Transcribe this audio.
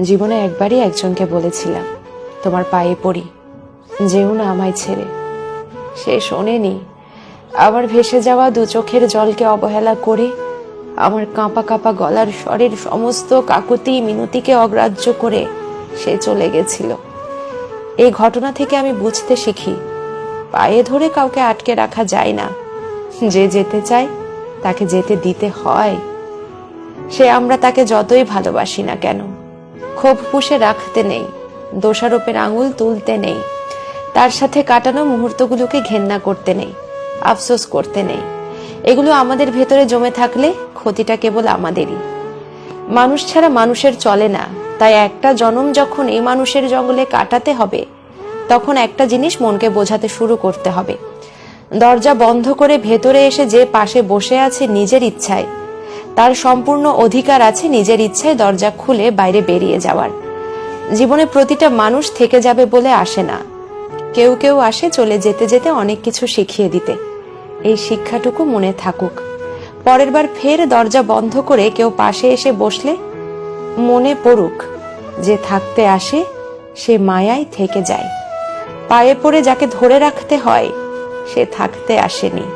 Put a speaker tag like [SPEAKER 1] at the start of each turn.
[SPEAKER 1] জীবনে একবারই একজনকে বলেছিলাম, তোমার পায়ে পড়ি, যেও না আমায় ছেড়ে। সে শোনেনি। আবার ভেসে যাওয়া দু চোখের জলকে অবহেলা করে আমার কাঁপা কাঁপা গলার স্বরের সমস্ত কাকুতি মিনতিকে অগ্রাহ্য করে সে চলে গেছিল। এই ঘটনা থেকে আমি বুঝতে শিখি, পায়ে ধরে কাউকে আটকে রাখা যায় না। যে যেতে চায় তাকে যেতে দিতে হয়। সে আমরা তাকে যতই ভালোবাসি না কেন, ক্ষোভ পুষে রাখতে নেই, দোষারোপের আঙুল তুলতে নেই, তার সাথে কাটানো মুহূর্তগুলোকে ঘেন্না করতে নেই, আফসোস করতে নেই। এগুলো আমাদের ভেতরে জমে থাকলে ক্ষতিটা কেবল আমাদেরই। মানুষ ছাড়া মানুষের চলে না, তাই একটা জনম যখন এই মানুষের জঙ্গলে কাটাতে হবে, তখন একটা জিনিস মনকে বোঝাতে শুরু করতে হবে। দরজা বন্ধ করে ভেতরে এসে যে পাশে বসে আছে নিজের ইচ্ছায়, তার সম্পূর্ণ অধিকার আছে নিজের ইচ্ছায় দরজা খুলে বাইরে বেরিয়ে যাওয়ার। জীবনে প্রতিটা মানুষ থেকে যাবে বলে আসে না, কেউ কেউ আসে চলে যেতে যেতে অনেক কিছু শিখিয়ে দিতে। এই শিক্ষাটুকু মনে থাকুক। পরের বার ফের দরজা বন্ধ করে কেউ পাশে এসে বসলে মনে পড়ুক, যে থাকতে আসে সে মায়ায় থেকে যায়। পায়ে পড়ে যাকে ধরে রাখতে হয় সে থাকতে আসেনি।